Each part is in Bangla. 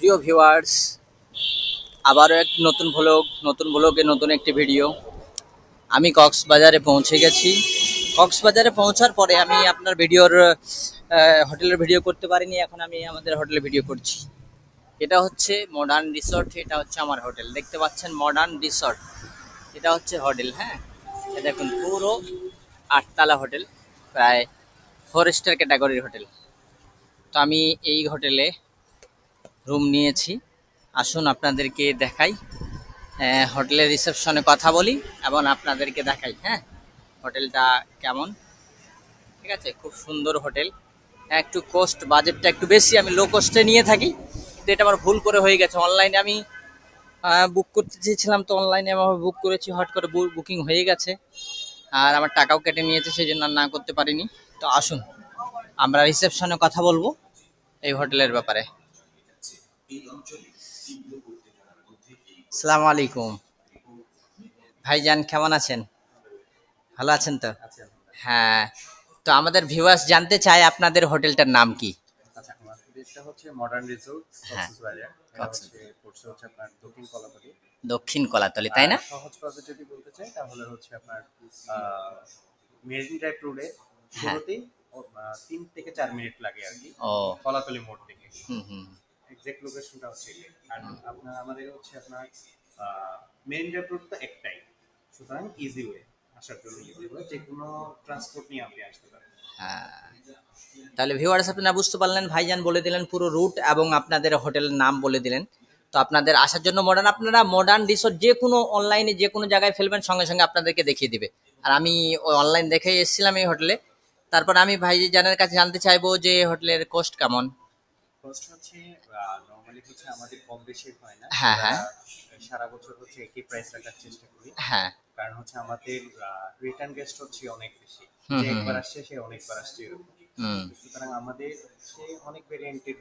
প্রিয় ভিউয়ার্স, আবারও এক নতুন ব্লগে নতুন একটি ভিডিও। আমি কক্সবাজারে পৌঁছে গেছি। কক্সবাজারে পৌঁছার পরে আমি আপনার হোটেলের ভিডিও করতে পারিনি। এখন আমি আমাদের হোটেলে ভিডিও করছি। এটা হচ্ছে মডার্ন রিসর্ট। এটা হচ্ছে আমার হোটেল, দেখতে পাচ্ছেন মডার্ন রিসর্ট। এটা হচ্ছে হোটেল। হ্যাঁ, এটা দেখুন পুরো 8 তলা হোটেল, প্রায় 4 স্টার ক্যাটাগরির হোটেল। তো আমি এই হোটেলে রুম নিয়েছি। আসুন আপনাদেরকে দেখাই, হোটেলের রিসেপশনে কথা বলি এবং আপনাদেরকে দেখাই হ্যাঁ হোটেলটা কেমন। ঠিক আছে, খুব সুন্দর হোটেল। একটু বাজেটটা একটু বেশি, আমি লো কস্টে নিয়ে থাকি, তো এটা আমার ভুল করে হয়ে গেছে। অনলাইনে আমি বুক করতে চেয়েছিলাম, তো অনলাইনে আমি বুক করেছি, হট করে বুকিং হয়ে গেছে আর আমার টাকাও কেটে নিয়েছে, সেই জন্য না করতে পারিনি। তো আসুন আমরা রিসেপশনে কথা বলবো এই হোটেলের ব্যাপারে। আসসালামু আলাইকুম ভাইজান, কেমন আছেন? ভালো আছেন তো? হ্যাঁ, তো আমাদের ভিউয়ার্স জানতে চায় আপনাদের হোটেলটার নাম কি? আচ্ছা, আমাদের এটা হচ্ছে মডার্ন রিসোর্ট হ্যাঁ, কক্সবাজার। এটা পড়ছে হচ্ছে আপনার দক্ষিণ কলাপাড়ি। দক্ষিণ কলাতলি, তাই না? সহজভাবে যদি বলতে চাই তাহলে হচ্ছে আপনার মেরিন ড্রাইভ রোডে হ্যাঁ। শুরুতেই 3 থেকে 4 মিনিট লাগে আর কি, ও, কলাতলি মোড় থেকে। হুম হুম। এক্সাক্ট লোকেশনটা হচ্ছে এটা। আর আপনার আমাদের হচ্ছে আপনার মেরিন ড্রাইভ রোড তো একটাই, সুতরাং ইজি ওয়ে, আসার জন্য ইজি ওয়ে, যে কোনো ট্রান্সপোর্ট নিয়ে আপনি আসতে পারেন। হ্যাঁ, তাহলে ভিউয়ার্স আপনারা বুঝতে পারলেন, ভাইজান বলে দিলেন পুরো রুট এবং আপনাদের হোটেলের নাম বলে দিলেন। তো আপনাদের আসার জন্য আপনারা মডার্ন রিসোর্ট যে কোনো অনলাইনে যে কোনো জায়গায় ফেলবেন, সঙ্গে সঙ্গে আপনাদেরকে দেখিয়ে দিবে। আর আমি ওই অনলাইন দেখেই এসেছিলাম এই হোটেলে। তারপর আমি ভাইজানের কাছে জানতে চাইবো যে হোটেলের কোস্ট কেমন। ফার্স্ট হচ্ছে নরমালি হচ্ছে আমাদের কম বেশি হয় না। হ্যাঁ হ্যাঁ সারা বছর হচ্ছে একই প্রাইস রাখার চেষ্টা করি। হ্যাঁ। কারণ হচ্ছে আমাদের রিটার্ন গেস্ট হচ্ছে অনেক বেশি, হুম যে হুম একবার আসছে সে অনেকবার আসছে এরকম। হুম সুতরাং আমাদের হচ্ছে অনেক ভেরিয়েন্টের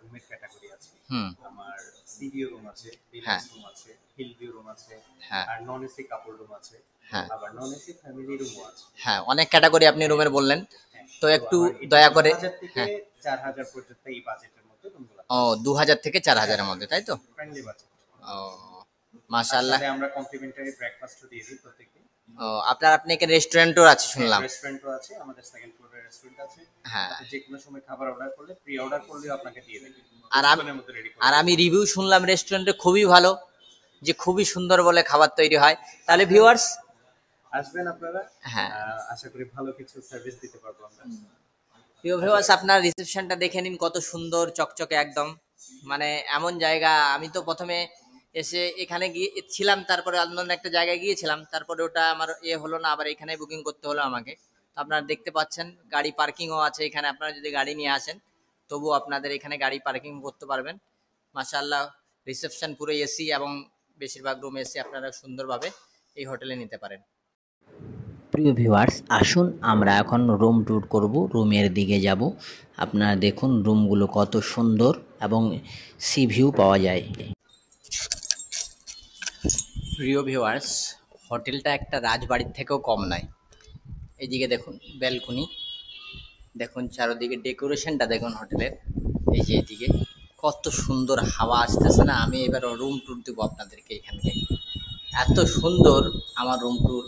রুমের ক্যাটাগরি আছে। হুম। আমার সি ভিউ রুম আছে, হ্যাঁ ডিলাক্স রুম আছে, হিল ভিউ রুম আছে, হ্যাঁ আর নন এসি কাপল রুম আছে, হ্যাঁ আবার নন এসি ফ্যামিলি রুমও আছে। হ্যাঁ, অনেক ক্যাটাগরি আপনি রুমের বললেন। হ্যাঁ, তো একটু আমার এটা দয়া করে। 2000 থেকে হ্যাঁ, 4000 পর্যন্ত এই বাজেটের মধ্যে রুমগুলো ও 2000 থেকে 4000-এর মধ্যে, তাই তো? Friendly budget. ও, তার মাশাআল্লাহ। সাথে আমরা কমপ্লিমেন্টারি ব্রেকফাস্টও দিয়ে দিই প্রত্যেকদিন। ও, আপনি এখানে রেস্টুরেন্টও আছে শুনলাম। রেস্টুরেন্টও আছে, আমাদের সেকেন্ড ফ্লোরে রেস্টুরেন্ট আছে। হ্যাঁ, আপনি যে কোনো সময় খাবার অর্ডার করলে, প্রি অর্ডার করলেও আপনাকে দিয়ে দেবে, আর কিছুক্ষণের মধ্যে রেডি করে আমি রিভিউ শুনলাম রেস্টুরেন্টে খুবই ভালো, যে খুবই সুন্দর বলে খাবার তৈরি হয়। তাহলে ভিউয়ার্স আসবেন আপনারা। হ্যাঁ, আশা করি ভালো কিছু সার্ভিস দিতে পারবো আমরা। প্রিয় ভিউয়ার্স, আপনার রিসেপশনটা দেখে নিন, কত সুন্দর চকচকে একদম। মানে এমন জায়গা, আমি তো প্রথমে এসে এখানে ছিলাম, তারপরে অন্য একটা জায়গায় গিয়েছিলাম, তারপরে ওটা আমার হলো না, আবার এখানে বুকিং করতে হলো আমাকে। তো আপনারা দেখতে পাচ্ছেন গাড়ি পার্কিংও আছে এখানে, আপনারা যদি গাড়ি নিয়ে আসেন তবুও আপনাদের এখানে গাড়ি পার্কিং করতে পারবেন। মাশাআল্লাহ, রিসেপশন পুরো এসি এবং বেশিরভাগ রুম এসি, আপনারা সুন্দরভাবে এই হোটেলে নিতে পারেন। প্রিয় ভিউয়ার্স, আসুন আমরা এখন রুম ট্যুর করব, রুমের দিকে যাব। আপনারা দেখুন রুমগুলো কত সুন্দর এবং সি ভিউ পাওয়া যায়। প্রিয় ভিউয়ার্স, হোটেলটা একটা রাজবাড়ির থেকেও কম নয়। এইদিকে দেখুন ব্যালকনি, দেখুন চারদিকে ডেকোরেশনটা দেখুন হোটেলের। এই যে এদিকে কত সুন্দর হাওয়া আসতেছে না। আমি এবার রুম ট্যুর দেবো আপনাদেরকে এখান থেকে, এত সুন্দর আমার রুম ট্যুর।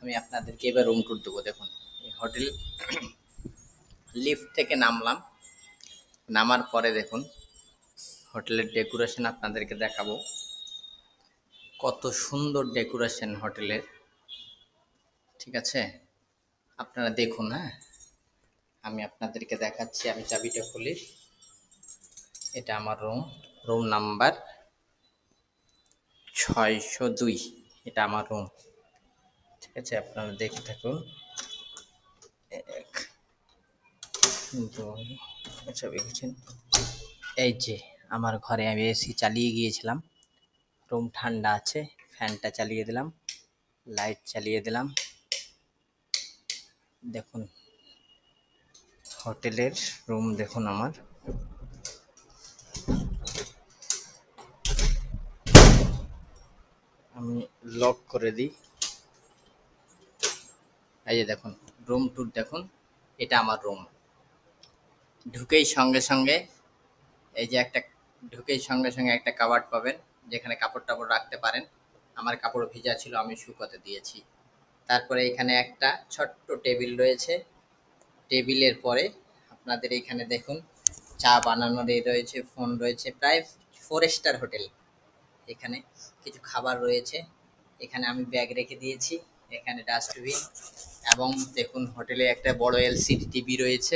আমি আপনাদেরকে এবার রুম ট্যুর দেবো। দেখুন এই হোটেল, লিফট থেকে নামলাম, নামার পরে দেখুন হোটেলের ডেকোরেশন আপনাদেরকে দেখাবো, কত সুন্দর ডেকোরেশন হোটেলের। ঠিক আছে, আপনারা দেখুন। হ্যাঁ, আমি আপনাদেরকে দেখাচ্ছি, আমি চাবিটা খুলি। এটা আমার রুম নাম্বার 602, এটা আমার রুম। ঠিক আছে, আপনারা দেখে থাকুন। এই যে আমার ঘরে আমি এসি চালিয়ে গিয়েছিলাম, রুম ঠান্ডা আছে, ফ্যানটা চালিয়ে দিলাম, লাইট চালিয়ে দিলাম। দেখুন হোটেলের রুম দেখুন আমার। আমি লক করে দিই। এই যে দেখুন রুম ট্যুর দেখুন, এটা আমার রুম। ঢুকেই সঙ্গে সঙ্গে এই যে একটা ঢুকেই সঙ্গে সঙ্গে একটা কাবার্ড পাবেন, যেখানে কাপড় টাপড় রাখতে পারেন। আমার কাপড় ভিজা ছিল, আমি শুকোতে দিয়েছি। তারপরে এখানে একটা ছোট্ট টেবিল রয়েছে। টেবিলের পরে আপনাদের এখানে দেখুন চা বানানোর রয়েছে, ফোন রয়েছে, প্রায় 4 স্টার হোটেল। এখানে কিছু খাবার রয়েছে, এখানে আমি ব্যাগ রেখে দিয়েছি, এখানে ডাস্টবিন, এবং দেখুন হোটেলে একটা বড় এলসিডি টিভি রয়েছে।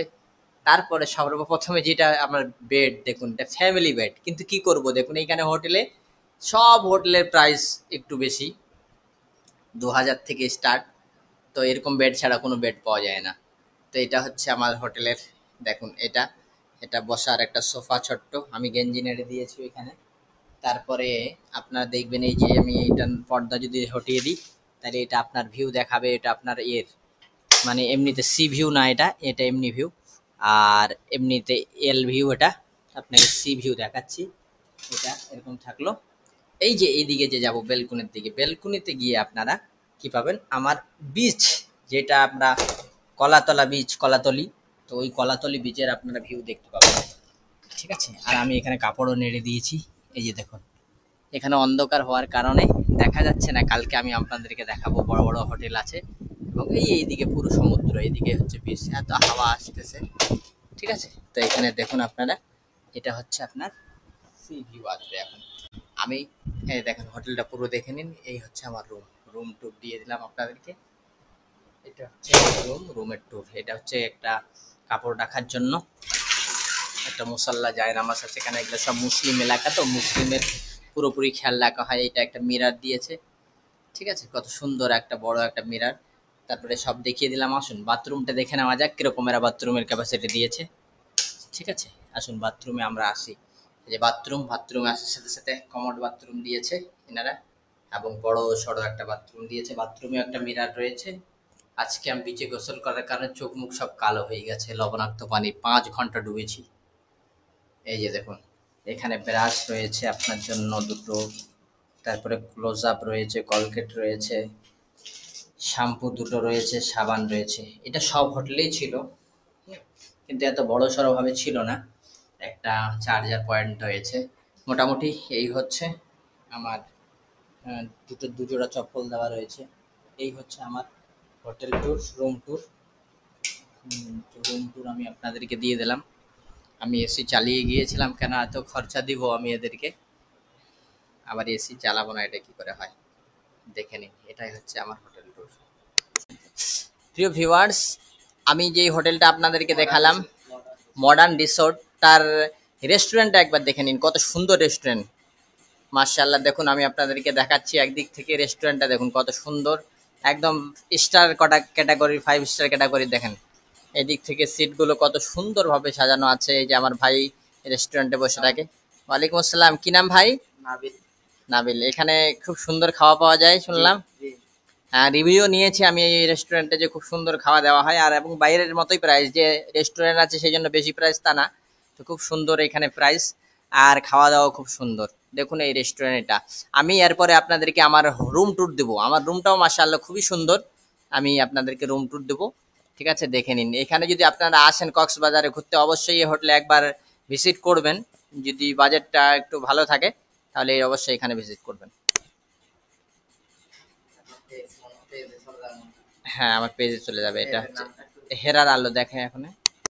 তারপরে সর্বপ্রথমে যেটা আমার বেড, দেখুন এটা ফ্যামিলি বেড। কিন্তু কি করব, দেখুন এইখানে হোটেলে সব হোটেলের প্রাইস একটু বেশি, 2000 থেকে স্টার্ট। তো এরকম বেড ছাড়া কোনো বেড পাওয়া যায় না। তো এটা হচ্ছে আমার হোটেলের, দেখুন এটা এটা বসার একটা সোফা ছোট্ট, আমি গেঞ্জি নেড়ে দিয়েছি এখানে। তারপরে আপনারা দেখবেন এই যে আমি এটা পর্দা যদি হটিয়ে দিই, তাহলে এটা আপনার ভিউ দেখাবে, এটা আপনার মানে এমনিতে সি ভিউ না, এটা এটা এমনি ভিউ। আর এমনিতে এল ভিউ, এটা আপনাকে সি ভিউ দেখাচ্ছি। এটা এরকম থাকলো। এই যে এইদিকে যে যাব বেলকুনির দিকে, বেলকুনিতে গিয়ে আপনারা কি পাবেন, আমার বিচ, যেটা আমরা কলাতলা বিচ, কলাতলি, তো ওই কলাতলি বিচের আপনারা ভিউ দেখতে পাবেন। ঠিক আছে, আর আমি এখানে কাপড়ও নেড়ে দিয়েছি। এই যে দেখুন, এখানে অন্ধকার হওয়ার কারণে দেখা যাচ্ছে না, কালকে আমি আপনাদেরকে দেখাবো। বড় বড় হোটেল আছে, এবং এইদিকে পুরো সমুদ্র, এইদিকে হচ্ছে বিচ, এত হাওয়া আসতেছে। ঠিক আছে, তো এখানে দেখুন আপনারা, এটা হচ্ছে আপনার সি ভিউ আসবে এখন। আমি এই দেখেন হোটেলটা পুরো দেখে নিন। এই হচ্ছে আমার রুম ট্যুর দিয়ে দিলাম আপনাদেরকে। এটা হচ্ছে রুমের ট্যুর। এটা হচ্ছে একটা কাপড় রাখার জন্য একটা মুসাল্লা জায়নামাজ আছে এখানে। এগুলো সব মুসলিম এলাকা, তো মুসলিমের পুরোপুরি খেয়াল রাখা হয়। এটা একটা মিরার দিয়েছে, ঠিক আছে, কত সুন্দর একটা বড় একটা মিরার। তারপরে সব দেখিয়ে দিলাম। আসুন বাথরুমটা দেখে নেওয়া যাক কিরকম এরা বাথরুমের ক্যাপাসিটি দিয়েছে। ঠিক আছে, আসুন বাথরুমে আমরা আসি। এই যে বাথরুমে আসার সাথে সাথে কমোড বাথরুম দিয়েছে এনারা, এবং বড় সড়ো একটা বাথরুম দিয়েছে। বাথরুমে একটা মিরার রয়েছে। আজকে আমি বিচে গোসল করার কারণে চোখ মুখ সব কালো হয়ে গেছে, লবণাক্ত পানি 5 ঘন্টা ডুবেছি। এই যে দেখুন, এখানে ব্রাশ রয়েছে আপনার জন্য দুটো, তারপরে ক্লোজ আপ রয়েছে, কলগেট রয়েছে, শ্যাম্পু দুটো রয়েছে, সাবান রয়েছে। এটা সব হোটেলেই ছিল, কিন্তু এত বড় সড়ো ভাবে ছিল না। একটা চার্জার পয়েন্ট হয়েছে। মোটামুটি এই হচ্ছে আমার দুজোড়া চপ্পল দেওয়া রয়েছে। এই হচ্ছে আমার হোটেল ট্যুর, রুম ট্যুর আমি আপনাদেরকে দিয়ে দিলাম। আমি এসি চালিয়ে গিয়েছিলাম, কেন এত খরচা দিব আমি এদেরকে, আবার এসি চালাবো না, এটা কি করে হয় দেখে নিন। এটাই হচ্ছে আমার হোটেল ট্যুর। প্রিয় ভিউয়ার্স, আমি যেই হোটেলটা আপনাদেরকে দেখালাম মডার্ন রিসোর্ট, তার রেস্টুরেন্টটা একবার দেখে নিন, কত সুন্দর রেস্টুরেন্ট। মাশাআল্লাহ, দেখুন আমি আপনাদেরকে দেখাচ্ছি একদিক থেকে রেস্টুরেন্টটা দেখুন কত সুন্দর, একদম স্টার ক্যাটাগরি, 5 স্টার ক্যাটাগরি। দেখেন এদিক থেকে সিটগুলো কত সুন্দরভাবে সাজানো আছে। এই যে আমার ভাই রেস্টুরেন্টে বসে থাকে। ওয়ালাইকুম আসসালাম, কি নাম ভাই? নাবিল। নাবিল, এখানে খুব সুন্দর খাওয়া পাওয়া যায় শুনলাম। হ্যাঁ, রিভিউ নিয়েছি আমি এই রেস্টুরেন্টে, যে খুব সুন্দর খাওয়া দাওয়া হয়, আর এবং বাইরের মতোই প্রাইস, যে রেস্টুরেন্ট আছে সেই জন্য বেশি প্রাইস তা না, তো খুব সুন্দর এখানে প্রাইস, আর খাওয়া দাওয়া খুব সুন্দর। দেখুন এই রেস্টুরেন্টটা, আমি এরপরে আপনাদেরকে আমার রুম ট্যুর দেবো। আমার রুমটাও মাশাআল্লাহ খুবই সুন্দর, আমি আপনাদেরকে রুম ট্যুর দেবো। ঠিক আছে, দেখে নিন। এখানে যদি আপনারা আসেন কক্সবাজারে ঘুরতে, অবশ্যই এই হোটেলে একবার ভিজিট করবেন। যদি বাজেটটা একটু ভালো থাকে তাহলে অবশ্যই এখানে ভিজিট করবেন। হ্যাঁ, আমার পেজে চলে যাবে। এটা হচ্ছে হেরার আলো, দেখেন এখন।